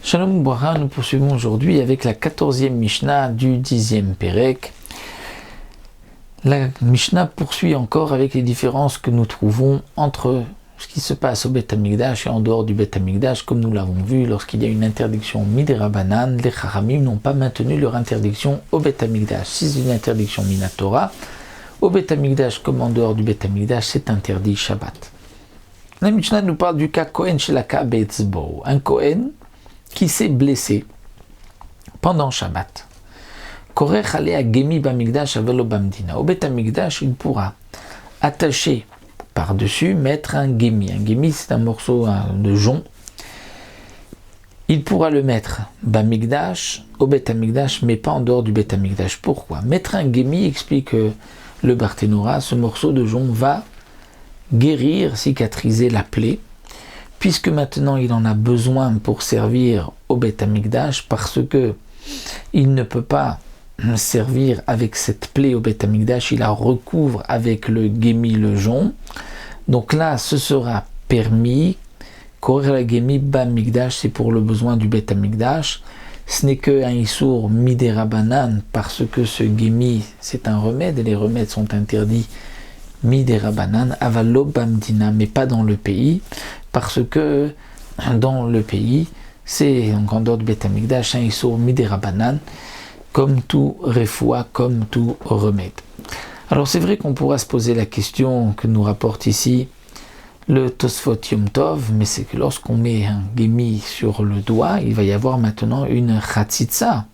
Shalom Bracha, nous poursuivons aujourd'hui avec la 14e Mishnah du 10e Pérek. La Mishnah poursuit encore avec les différences que nous trouvons entre ce qui se passe au Beth Amikdash et en dehors du Beth Amikdash. Comme nous l'avons vu, lorsqu'il y a une interdiction Midirabanan, les Chachamim n'ont pas maintenu leur interdiction au Beth Amikdash. Si c'est une interdiction Minatora, au Beth Amikdash comme en dehors du Beth Amikdash, c'est interdit Shabbat. La Mishnah nous parle du cas Kohen Shelaka Be'etzbo, un Kohen qui s'est blessé pendant Shabbat. Korech ale a gemi bamigdash avelo bamdina. Au Beth Amikdash, il pourra attacher par-dessus, mettre un gemi. Un gemi, c'est un morceau de jonc. Il pourra le mettre bamigdash, au Beth Amikdash, mais pas en dehors du Beth Amikdash. Pourquoi? Mettre un gemi, explique le Barthénora, ce morceau de jonc va guérir, cicatriser la plaie, puisque maintenant il en a besoin pour servir au Beth Amikdash, parce que il ne peut pas servir avec cette plaie au Beth Amikdash, il la recouvre avec le gemi, le jonc. Donc là, ce sera permis. Korer la gemi bamigdash, c'est pour le besoin du Beth Amikdash. Ce n'est qu'un issour midérabanan, parce que ce gemi, c'est un remède, et les remèdes sont interdits midérabanan, avalo bamdina, mais pas dans le pays, parce que dans le pays, c'est donc en dehors du Beth Amikdash, un issour midérabanan, comme tout refoua, comme tout remède. Alors c'est vrai qu'on pourra se poser la question que nous rapporte ici le Tosfot Yom Tov, mais c'est que lorsqu'on met un gemi sur le doigt, il va y avoir maintenant une chatzitza.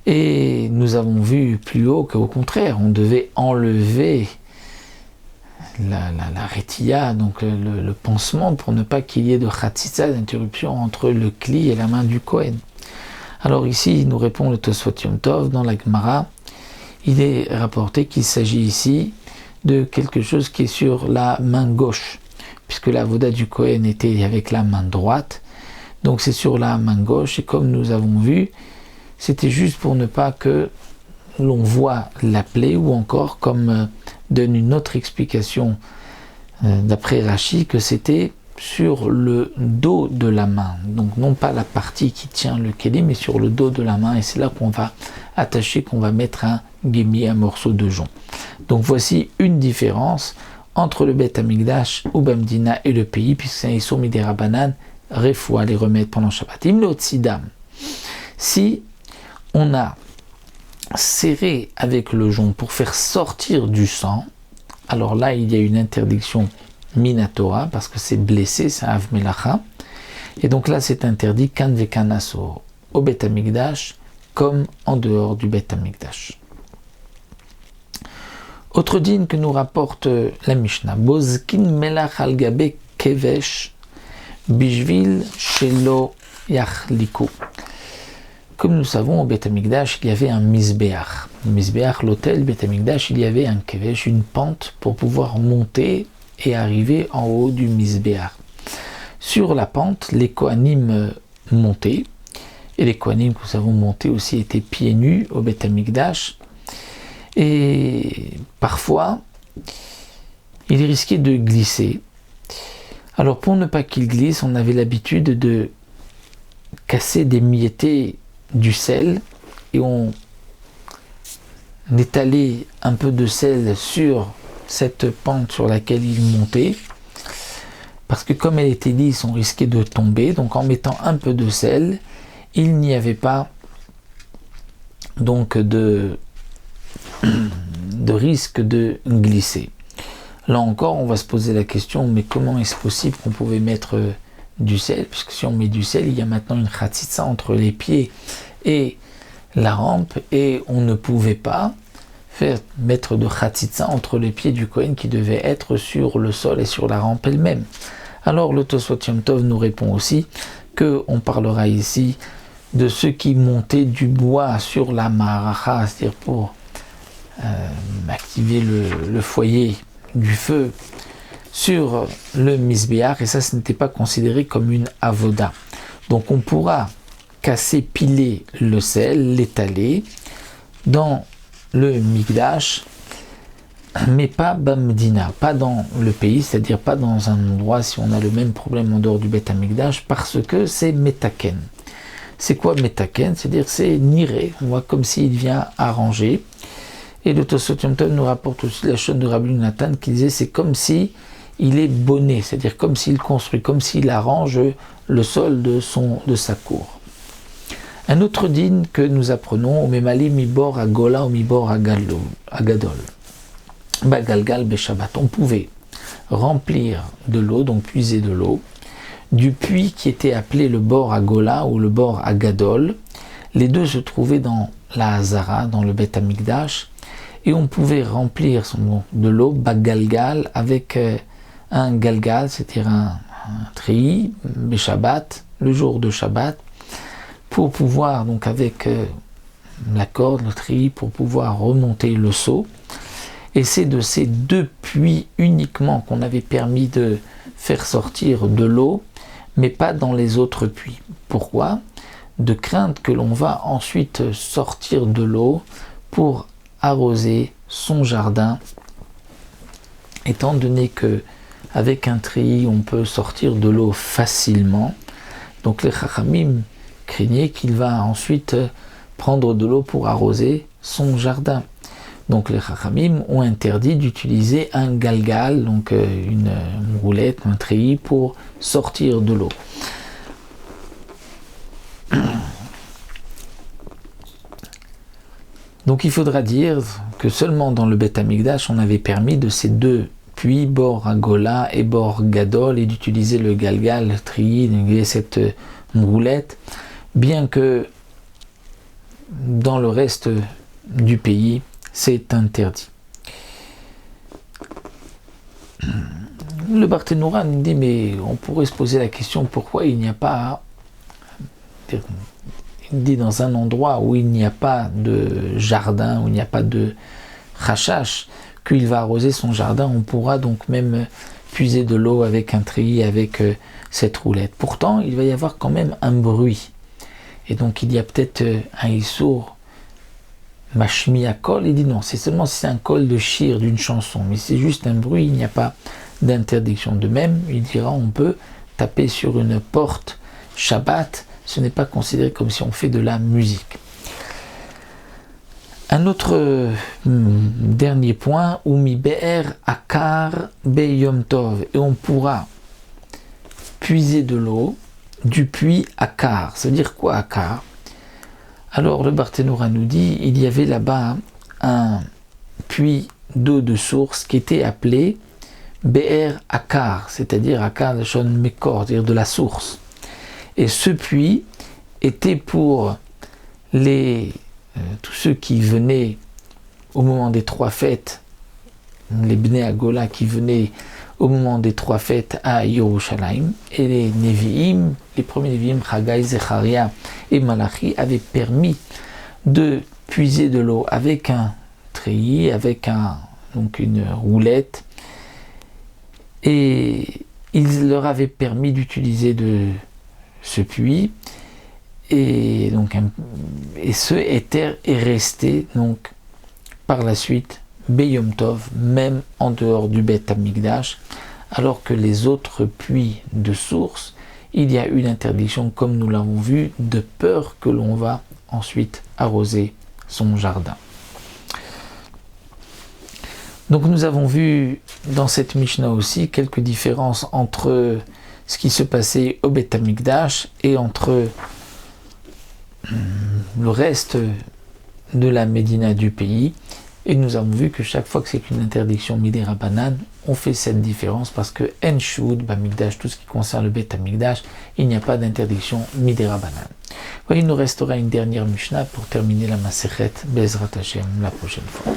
Et nous avons vu plus haut qu'au contraire, on devait enlever la rétilla, donc le pansement, pour ne pas qu'il y ait de chatzitza, d'interruption entre le kli et la main du Kohen. Alors ici, il nous répond le Tosfot Yom Tov, dans la Gemara, il est rapporté qu'il s'agit ici de quelque chose qui est sur la main gauche, puisque la voda du Kohen était avec la main droite, donc c'est sur la main gauche, et comme nous avons vu, c'était juste pour ne pas que l'on voit la plaie, ou encore, comme donne une autre explication d'après Rashi, que c'était sur le dos de la main, donc non pas la partie qui tient le kéli, mais sur le dos de la main, et c'est là qu'on va attacher, qu'on va mettre un gemi, un morceau de jonc. Donc voici une différence entre le Beth Amikdash ou Bamdina et le pays, puisque c'est un issour midérabanan, refoua, les remèdes pendant Shabbat. Imlotsidam, si on a serré avec le jonc pour faire sortir du sang, alors là il y a une interdiction Minatora, parce que c'est blessé, c'est un avmelacha, et donc là c'est interdit kan vekanaso au Beth Amikdash comme en dehors du Beth Amikdash. Autre dîne que nous rapporte la Mishnah, bozkin melach al gabe kevesh bishvil shelo yachliku. Comme nous savons, au Beth Amikdash, il y avait un misbeach. Le misbeach, l'autel Beth Amikdash, il y avait un kevesh, une pente pour pouvoir monter et arriver en haut du misbeach. Sur la pente, les kohanim montaient, et les kohanim que nous avons montés aussi étaient pieds nus au Beth Amikdash, et parfois, il risquait de glisser. Alors pour ne pas qu'il glisse, on avait l'habitude de casser des miettés du sel, et on étalait un peu de sel sur cette pente sur laquelle il montait, parce que comme elle était lisse, on risquait de tomber. Donc en mettant un peu de sel, il n'y avait pas donc de risque de glisser. Là encore, on va se poser la question, mais comment est-ce possible qu'on pouvait mettre du sel? Puisque si on met du sel, il y a maintenant une chatzitza entre les pieds et la rampe, et on ne pouvait pas mettre de chatzitza entre les pieds du Kohen qui devait être sur le sol et sur la rampe elle-même. Alors le Tosfot Yom Tov nous répond aussi qu'on parlera ici de ceux qui montaient du bois sur la maracha, c'est-à-dire pour activer le foyer du feu sur le misbéach, et ça, ce n'était pas considéré comme une avoda. Donc on pourra casser, piler le sel, l'étaler dans le Mikdash, mais pas Bamdina, pas dans le pays, c'est-à-dire pas dans un endroit si on a le même problème en dehors du Beth Amikdash, parce que c'est Metaken. C'est quoi metaken? C'est-à-dire c'est niré, on voit comme s'il vient arranger. Et le Tosfot Yom Tov nous rapporte aussi la chaîne de Rabbi Nathan qui disait c'est comme si il est bonné, c'est-à-dire comme s'il construit, comme s'il arrange le sol de sa cour. Un autre din que nous apprenons, au Memali Mibor à Gola ou Mibor à Gadol. Bagalgal Beshabbat, on pouvait remplir de l'eau, donc puiser de l'eau, du puits qui était appelé le bord à Gola ou le bord à Gadol. Les deux se trouvaient dans la Hazara, dans le Beth Amikdash, et on pouvait remplir de l'eau, Bagalgal, avec un galgal, c'est-à-dire un treillis, Beshabbat, le jour de Shabbat, pour pouvoir, donc avec la corde, le treillis, pour pouvoir remonter le seau. Et c'est de ces deux puits uniquement qu'on avait permis de faire sortir de l'eau, mais pas dans les autres puits. Pourquoi? De crainte que l'on va ensuite sortir de l'eau pour arroser son jardin, étant donné que avec un treillis on peut sortir de l'eau facilement. Donc les Chachamim craignaient qu'il va ensuite prendre de l'eau pour arroser son jardin. Donc les Chachamim ont interdit d'utiliser un galgal, donc une roulette, un treillis pour sortir de l'eau. Donc il faudra dire que seulement dans le Beth Amikdash on avait permis de ces deux puits, bord à Gola et bord Gadol, et d'utiliser le galgal, le treillis, cette roulette, bien que dans le reste du pays c'est interdit. Le Barthénoura nous dit, mais on pourrait se poser la question pourquoi il n'y a pas, il dit dans un endroit où il n'y a pas de jardin, où il n'y a pas de rachash, qu'il va arroser son jardin, on pourra donc même puiser de l'eau avec un treillis, avec cette roulette. Pourtant, il va y avoir quand même un bruit. Et donc il y a peut-être un issour Mashmi à kol, il dit non, c'est seulement si c'est un kol de shir, d'une chanson, mais c'est juste un bruit, il n'y a pas d'interdiction. De même, il dira on peut taper sur une porte Shabbat, ce n'est pas considéré comme si on fait de la musique. Un autre dernier point, Umi Be'er Akar Beyom Tov, et on pourra puiser de l'eau du puits Akar. C'est-à-dire quoi Akar? Alors le Barthénoura nous dit, il y avait là-bas un puits d'eau de source qui était appelé Be'er Akar, c'est-à-dire Akar de Shon Mekor, c'est-à-dire de la source. Et ce puits était pour tous ceux qui venaient au moment des trois fêtes, les Bnei Agola qui venaient au moment des trois fêtes à Yerushalayim, et les Nevi'im, les premiers Nevi'im, Chagai, Zecharia et Malachi, avaient permis de puiser de l'eau avec un treillis, avec donc une roulette, et ils leur avaient permis d'utiliser ce puits, et donc ce éther est resté donc par la suite Beyom Tov, même en dehors du Beth Amikdash, alors que les autres puits de source, il y a une interdiction, comme nous l'avons vu, de peur que l'on va ensuite arroser son jardin. Donc nous avons vu dans cette Mishnah aussi quelques différences entre ce qui se passait au Beth Amikdash et entre le reste de la Médina du pays. Et nous avons vu que chaque fois que c'est une interdiction midé Rabbanan, on fait cette différence parce que En Shud, Bamikdash, tout ce qui concerne le Beth Amikdash, il n'y a pas d'interdiction midé Rabbanan. Il nous restera une dernière Mishnah pour terminer la Masechet Bezrat Hashem la prochaine fois.